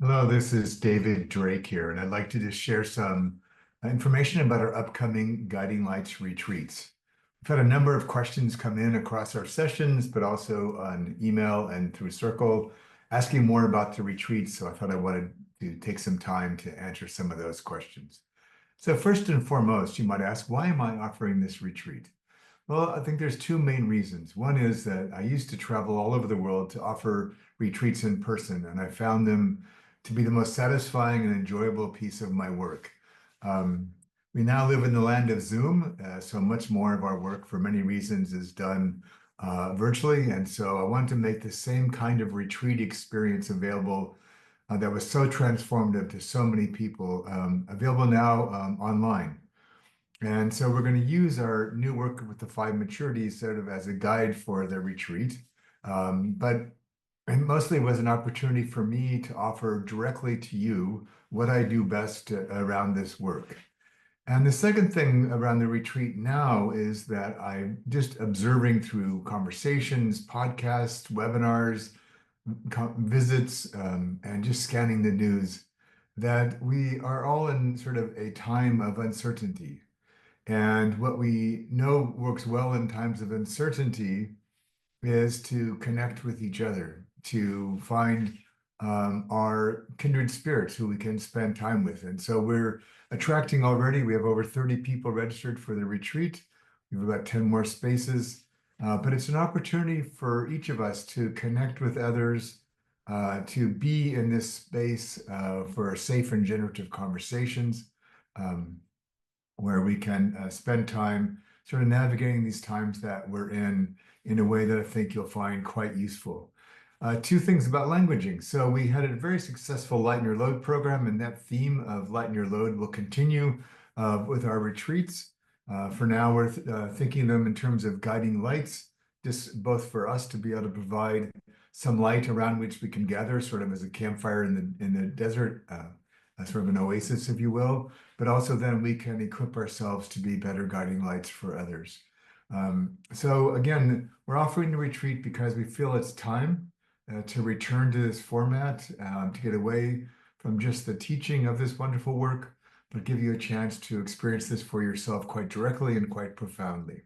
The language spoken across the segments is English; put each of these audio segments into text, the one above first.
Hello, this is David Drake here, and I'd like to just share some information about our upcoming Guiding Lights retreats. We've had a number of questions come in across our sessions, but also on email and through Circle, asking more about the retreats. So I thought I wanted to take some time to answer some of those questions. So first and foremost, you might ask, why am I offering this retreat? Well, I think there's two main reasons. One is that I used to travel all over the world to offer retreats in person, and I found them to be the most satisfying and enjoyable piece of my work. Um, we now live in the land of Zoom, so much more of our work, for many reasons, is done virtually. And so I wanted to make the same kind of retreat experience available that was so transformative to so many people, available now online. And so we're going to use our new work with the five maturities sort of as a guide for the retreat. But it mostly was an opportunity for me to offer directly to you what I do best around this work. And the second thing around the retreat now is that I'm just observing through conversations, podcasts, webinars, visits, and just scanning the news that we are all in sort of a time of uncertainty. And what we know works well in times of uncertainty is to connect with each other, to find our kindred spirits who we can spend time with. And so we're attracting already, we have over 30 people registered for the retreat. We have about 10 more spaces. But it's an opportunity for each of us to connect with others, to be in this space for safe and generative conversations. Where we can spend time sort of navigating these times that we're in a way that I think you'll find quite useful. Two things about languaging. So we had a very successful Lighten Your Load program, and that theme of Lighten Your Load will continue with our retreats. For now, we're thinking of them in terms of guiding lights, just both for us to be able to provide some light around which we can gather, sort of as a campfire in the desert, sort of an oasis, if you will, but also then we can equip ourselves to be better guiding lights for others. So again, we're offering the retreat because we feel it's time to return to this format, to get away from just the teaching of this wonderful work, but give you a chance to experience this for yourself quite directly and quite profoundly.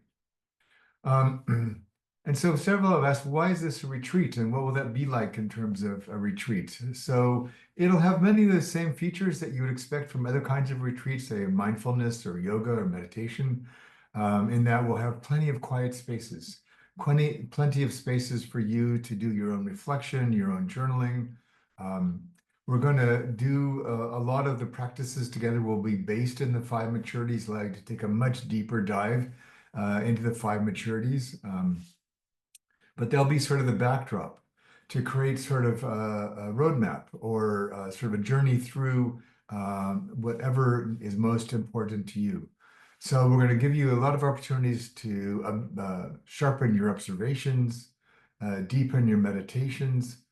And so several have asked, why is this a retreat and what will that be like in terms of a retreat? So it'll have many of the same features that you would expect from other kinds of retreats, say mindfulness or yoga or meditation, in that we'll have plenty of quiet spaces, plenty of spaces for you to do your own reflection, your own journaling. We're going to do a lot of the practices together will be based in the five maturities, like to take a much deeper dive into the five maturities. But they'll be sort of the backdrop to create sort of a roadmap or sort of a journey through whatever is most important to you. So we're going to give you a lot of opportunities to sharpen your observations, deepen your meditations,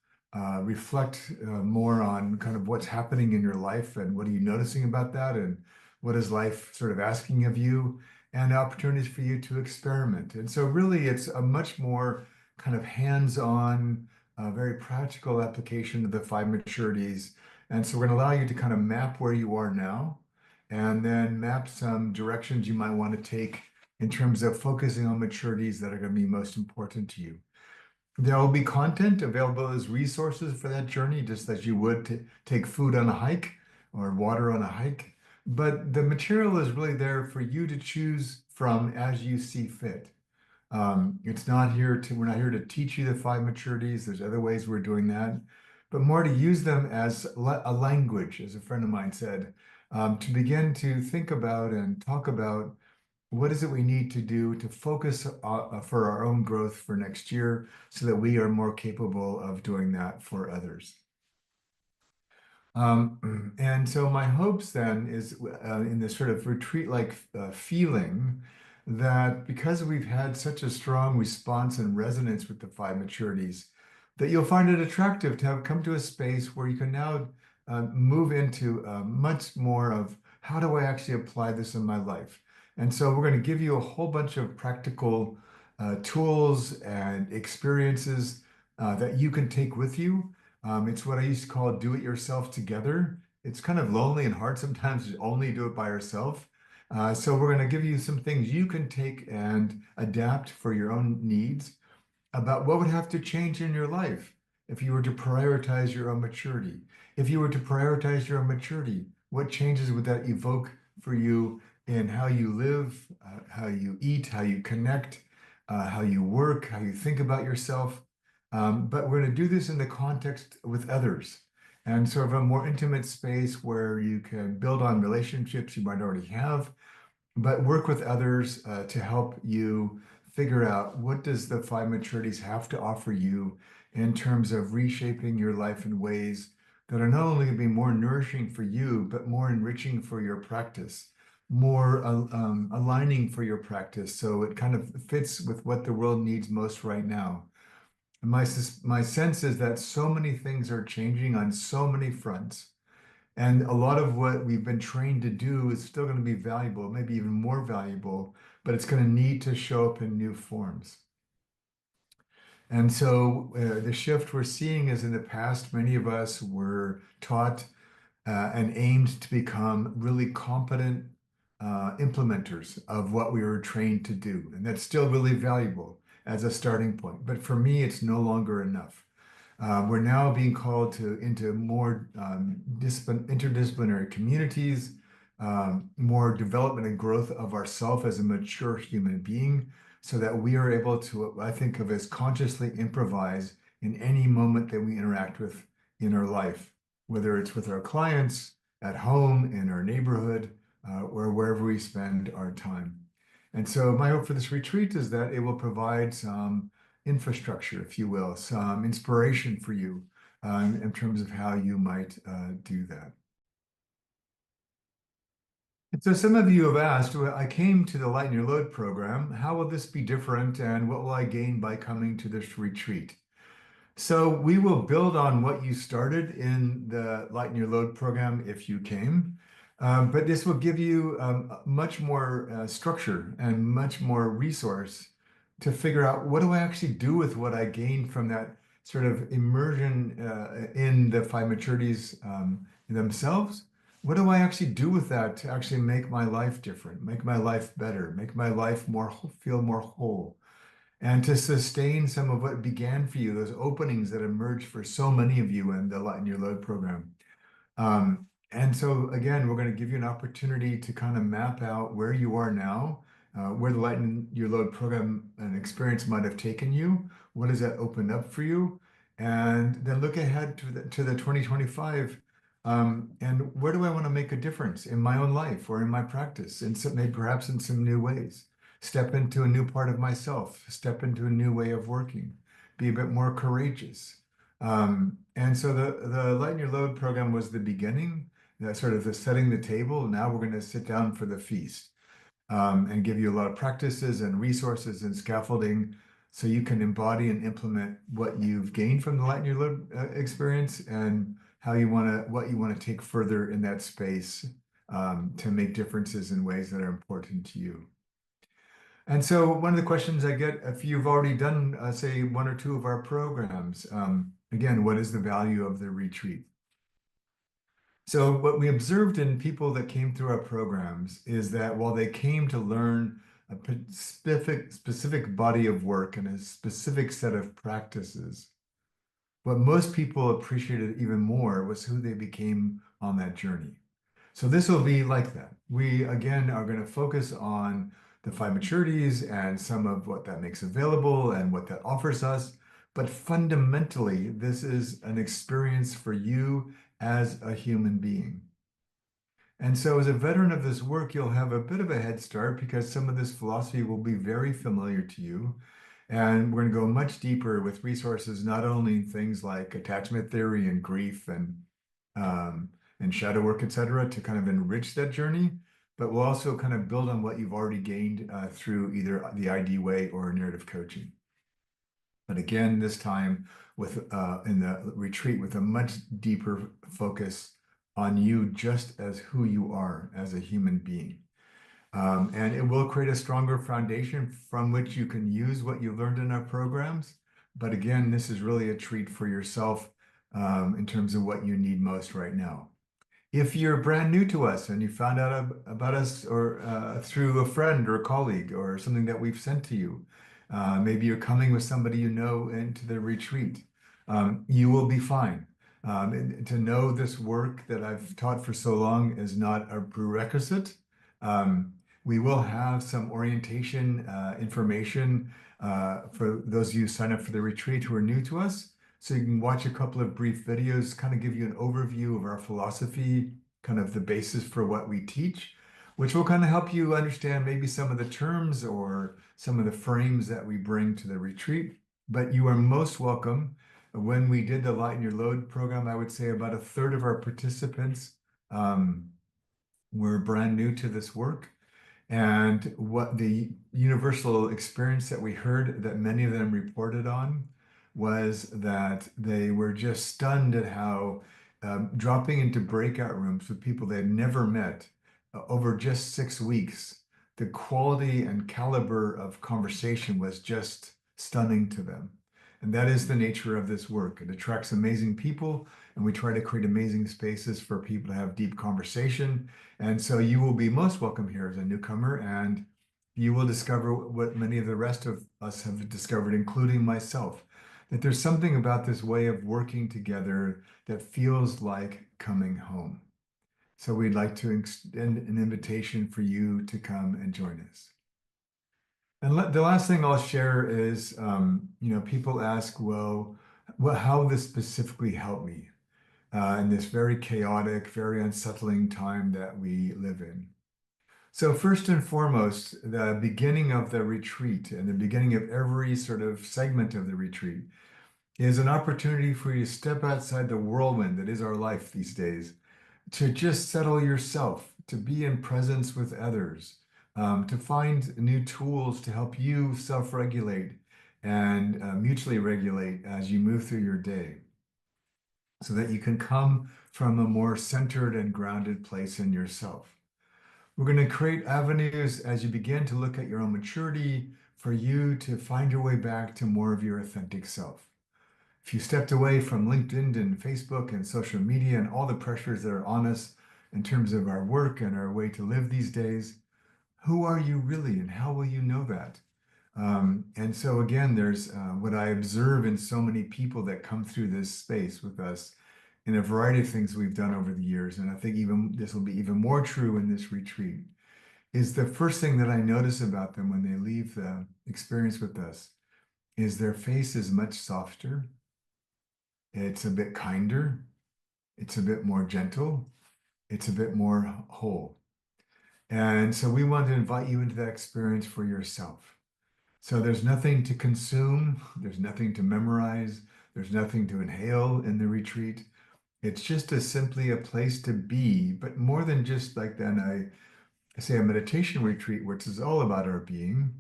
reflect more on kind of what's happening in your life and what are you noticing about that and what is life sort of asking of you, and opportunities for you to experiment. And so really it's a much more kind of hands-on, very practical application of the five maturities. And so we're going to allow you to kind of map where you are now and then map some directions you might want to take in terms of focusing on maturities that are going to be most important to you. There will be content available as resources for that journey, just as you would to take food on a hike or water on a hike. But the material is really there for you to choose from as you see fit. It's not here to, we're not here to teach you the five maturities. There's other ways we're doing that, but more to use them as a language, as a friend of mine said, to begin to think about and talk about what is it we need to do to focus for our own growth for next year so that we are more capable of doing that for others. And so my hopes then is in this sort of retreat-like feeling that because we've had such a strong response and resonance with the five maturities, that you'll find it attractive to have come to a space where you can now move into much more of how do I actually apply this in my life? And so we're going to give you a whole bunch of practical tools and experiences that you can take with you It's what I used to call do it yourself together. It's kind of lonely and hard sometimes to only do it by yourself. So we're going to give you some things you can take and adapt for your own needs about what would have to change in your life if you were to prioritize your own maturity. If you were to prioritize your own maturity, what changes would that evoke for you in how you live, how you eat, how you connect, how you work, how you think about yourself? But we're going to do this in the context with others and sort of a more intimate space where you can build on relationships you might already have, but work with others to help you figure out what does the five maturities have to offer you in terms of reshaping your life in ways that are not only going to be more nourishing for you, but more enriching for your practice, more aligning for your practice. So it kind of fits with what the world needs most right now. And my sense is that so many things are changing on so many fronts. And a lot of what we've been trained to do is still going to be valuable, maybe even more valuable, but it's going to need to show up in new forms. And so the shift we're seeing is in the past, many of us were taught and aimed to become really competent implementers of what we were trained to do. And that's still really valuable as a starting point. But for me, it's no longer enough. We're now being called into more interdisciplinary communities, more development and growth of ourself as a mature human being, so that we are able to, what I think of as consciously improvise in any moment that we interact with in our life, whether it's with our clients, at home, in our neighborhood, or wherever we spend our time. And so my hope for this retreat is that it will provide some infrastructure, if you will, some inspiration for you in terms of how you might do that. And so some of you have asked, well, I came to the Lighten Your Load program. How will this be different and what will I gain by coming to this retreat? So we will build on what you started in the Lighten Your Load program if you came, but this will give you much more structure and much more resource to figure out what do I actually do with what I gained from that sort of immersion in the five maturities themselves. What do I actually do with that to actually make my life different, make my life better, make my life more feel more whole? And to sustain some of what began for you, those openings that emerged for so many of you in the Lighten Your Load program. And so again, we're going to give you an opportunity to kind of map out where you are now, where the Lighten Your Load program and experience might have taken you. What does that open up for you? And then look ahead to the 2025. And where do I want to make a difference in my own life or in my practice, and maybe perhaps in some new ways? Step into a new part of myself, step into a new way of working, be a bit more courageous. And so the Lighten Your Load program was the beginning, that sort of the setting the table. Now we're going to sit down for the feast and give you a lot of practices and resources and scaffolding so you can embody and implement what you've gained from the Lighten Your Load experience and how you want to, what you want to take further in that space to make differences in ways that are important to you. And so one of the questions I get, if you've already done, say, one or two of our programs, again, what is the value of the retreat? So what we observed in people that came through our programs is that while they came to learn a specific body of work and a specific set of practices, what most people appreciated even more was who they became on that journey. So this will be like that. We, again, are going to focus on the five maturities and some of what that makes available and what that offers us. But fundamentally, this is an experience for you as a human being. And so as a veteran of this work, you'll have a bit of a head start because some of this philosophy will be very familiar to you. And we're going to go much deeper with resources, not only things like attachment theory and grief and shadow work, et cetera, to kind of enrich that journey, but we'll also kind of build on what you've already gained through either the ID way or narrative coaching. But again, this time with in the retreat with a much deeper focus on you just as who you are as a human being. And it will create a stronger foundation from which you can use what you learned in our programs. But again, this is really a treat for yourself in terms of what you need most right now. If you're brand new to us and you found out about us or through a friend or a colleague or something that we've sent to you, maybe you're coming with somebody you know into the retreat, you will be fine. And to know this work that I've taught for so long is not a prerequisite. We will have some orientation information for those of you who sign up for the retreat who are new to us. So you can watch a couple of brief videos, kind of give you an overview of our philosophy, kind of the basis for what we teach, which will kind of help you understand maybe some of the terms or some of the frames that we bring to the retreat. But you are most welcome. When we did the Lighten Your Load program, I would say about a third of our participants um, were brand new to this work. And what the universal experience that we heard that many of them reported on was that they were just stunned at how dropping into breakout rooms with people they had never met over just 6 weeks, the quality and caliber of conversation was just stunning to them. And that is the nature of this work. It attracts amazing people, and we try to create amazing spaces for people to have deep conversation. And so you will be most welcome here as a newcomer, and you will discover what many of the rest of us have discovered, including myself, that there's something about this way of working together that feels like coming home. So we'd like to extend an invitation for you to come and join us. And the last thing I'll share is, people ask, well, how will this specifically help me in this very chaotic, very unsettling time that we live in? So first and foremost, the beginning of the retreat and the beginning of every sort of segment of the retreat is an opportunity for you to step outside the whirlwind that is our life these days, to just settle yourself, to be in presence with others, to find new tools to help you self-regulate and mutually regulate as you move through your day so that you can come from a more centered and grounded place in yourself. We're going to create avenues as you begin to look at your own maturity for you to find your way back to more of your authentic self. If you stepped away from LinkedIn and Facebook and social media and all the pressures that are on us in terms of our work and our way to live these days, who are you really and how will you know that? And so again, there's what I observe in so many people that come through this space with us in a variety of things we've done over the years. And I think even this will be even more true in this retreat, is the first thing that I notice about them when they leave the experience with us is their face is much softer. It's a bit kinder. It's a bit more gentle. It's a bit more whole. And so we want to invite you into that experience for yourself. So there's nothing to consume. There's nothing to memorize. There's nothing to inhale in the retreat. It's just simply a place to be, but more than just like then I say a meditation retreat, which is all about our being.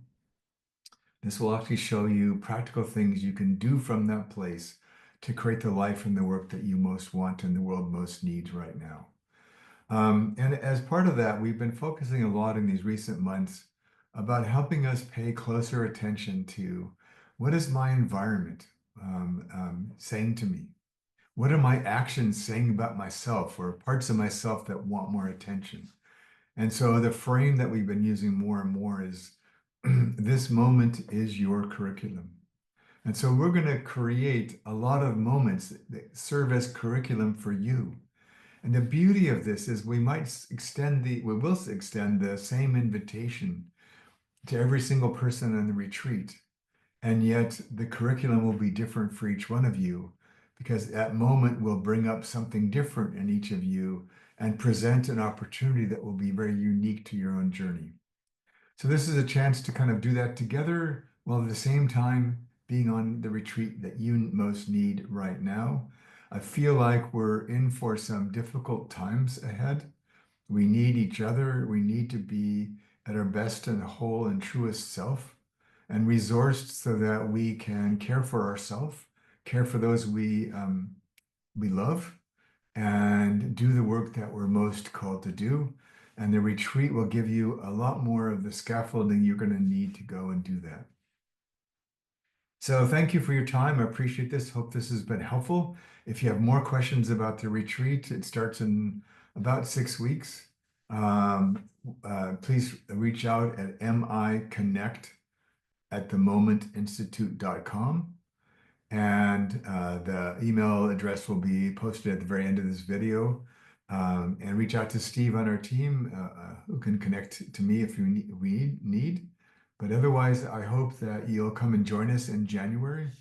This will actually show you practical things you can do from that place to create the life and the work that you most want and the world most needs right now. And as part of that, we've been focusing a lot in these recent months about helping us pay closer attention to what is my environment saying to me? What are my actions saying about myself or parts of myself that want more attention? And so the frame that we've been using more and more is this moment is your curriculum. And so we're going to create a lot of moments that serve as curriculum for you. And the beauty of this is we will extend the same invitation to every single person on the retreat. And yet the curriculum will be different for each one of you because that moment will bring up something different in each of you and present an opportunity that will be very unique to your own journey. So this is a chance to kind of do that together while at the same time being on the retreat that you most need right now. I feel like we're in for some difficult times ahead. We need each other. We need to be at our best and whole and truest self and resourced so that we can care for ourselves, care for those we love, and do the work that we're most called to do. And the retreat will give you a lot more of the scaffolding you're going to need to go and do that. So thank you for your time. I appreciate this. Hope this has been helpful. If you have more questions about the retreat, it starts in about 6 weeks. Please reach out at miconnect@themomentinstitute.com. And the email address will be posted at the very end of this video. And reach out to Steve on our team who can connect to me if we need. But otherwise, I hope that you'll come and join us in January.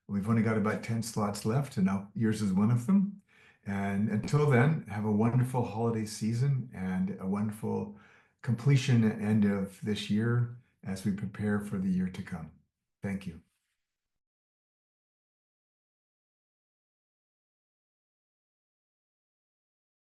We've only got about 10 slots left, and now yours is one of them. And until then, have a wonderful holiday season and a wonderful completion and end of this year as we prepare for the year to come. Thank you.